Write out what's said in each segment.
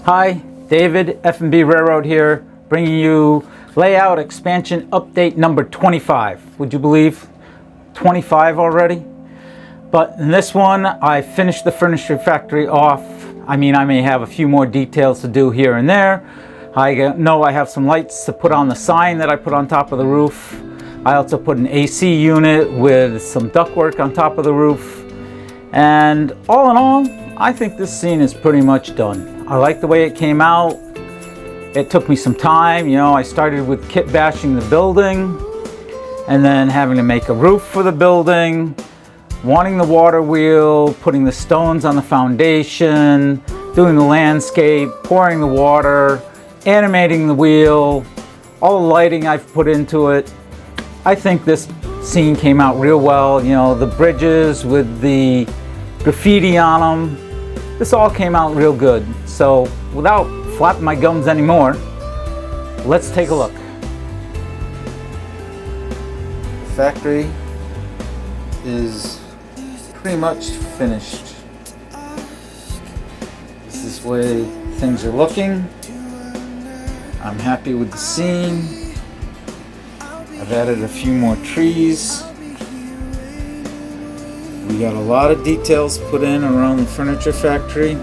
Hi, David, F&B Railroad here, bringing you layout expansion update number 25. Would you believe 25 already? But in this one, I finished the furniture factory off. I mean, I may have a few more details to do here and there. I know I have some lights to put on the sign that I put on top of the roof. I also put an AC unit with some ductwork on top of the roof. And all in all, I think this scene is pretty much done. I like the way it came out. It took me some time. You know, I started with kit bashing the building and then having to make a roof for the building, wanting the water wheel, putting the stones on the foundation, doing the landscape, pouring the water, animating the wheel, all the lighting I've put into it. I think this scene came out real well. You know, the bridges with the graffiti on them. This all came out real good. So without flapping my gums anymore, let's take a look. The factory is pretty much finished. This is the way things are looking. I'm happy with the scene. I've added a few more trees. We got a lot of details put in around the furniture factory.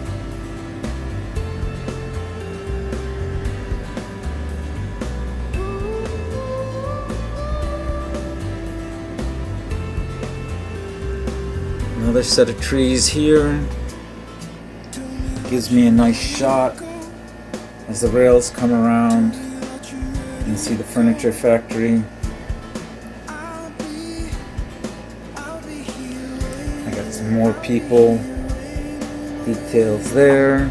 Another set of trees here. Gives me a nice shot as the rails come around. You can see the furniture factory. I got some more people, details there.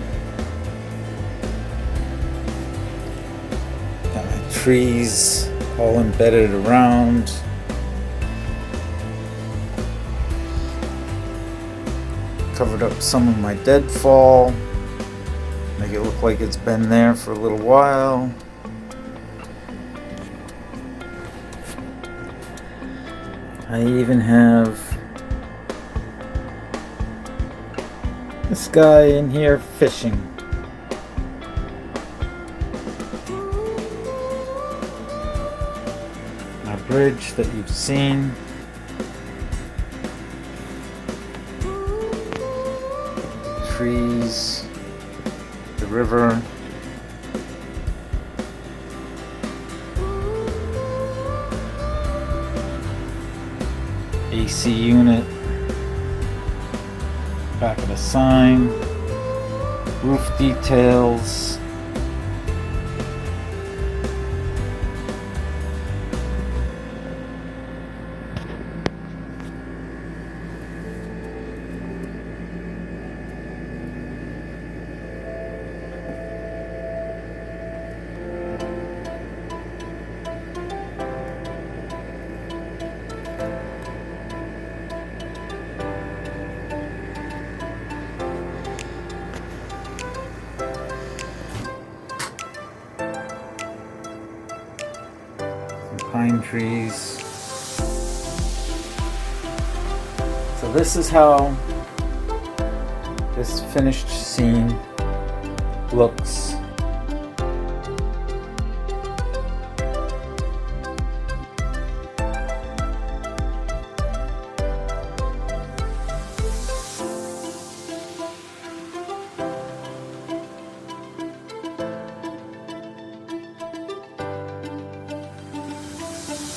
Got my trees all embedded around. Covered up some of my deadfall. Make it look like it's been there for a little while. I even have this guy in here fishing. Our bridge that you've seen. Trees, the river. AC unit. Back of the sign, roof details, pine trees. So this is how this finished scene looks.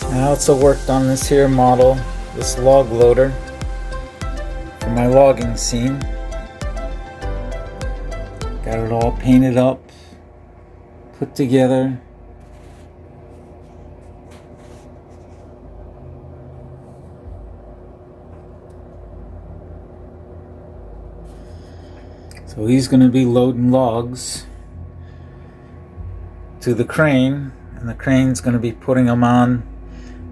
I also worked on this here model, this log loader, for my logging scene. Got it all painted up, put together. So he's going to be loading logs to the crane, and the crane's going to be putting them on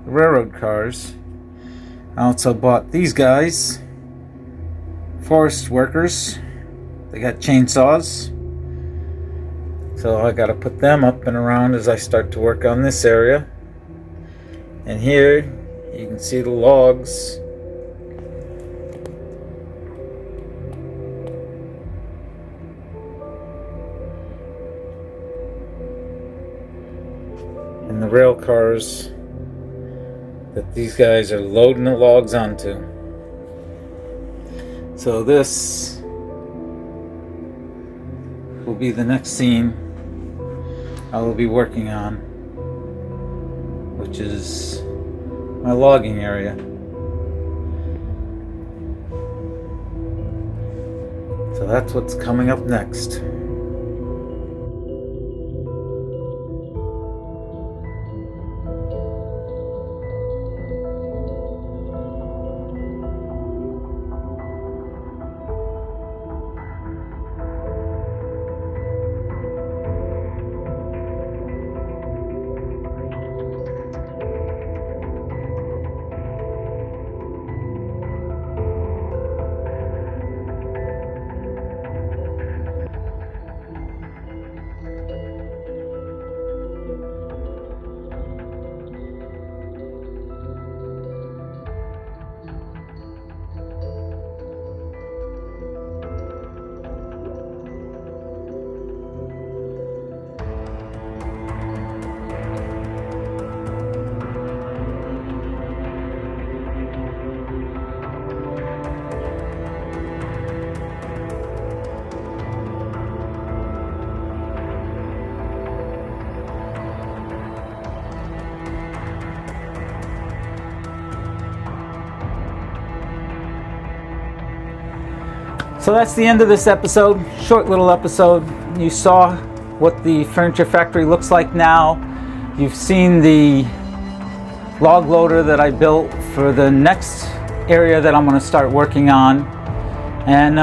the railroad cars. I also bought these guys, forest workers. They got chainsaws, so I got to put them up and around as I start to work on this area. And here you can see the logs. and the rail cars that these guys are loading the logs onto. So this will be the next scene I will be working on, which is my logging area. So that's what's coming up next. So that's the end of this episode. Short little episode. You saw what the furniture factory looks like now. You've seen the log loader that I built for the next area that I'm going to start working on. And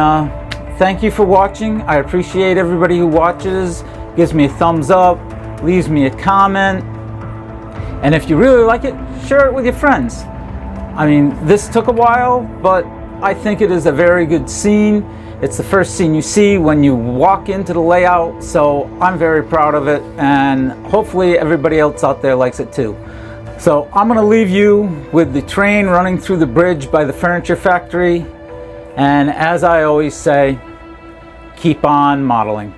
thank you for watching. I appreciate everybody who watches, gives me a thumbs up, leaves me a comment. And if you really like it, share it with your friends. I mean, this took a while, but I think it is a very good scene. It's the first scene you see when you walk into the layout, so I'm very proud of it, and hopefully everybody else out there likes it too. So I'm going to leave you with the train running through the bridge by the furniture factory, and as I always say, keep on modeling.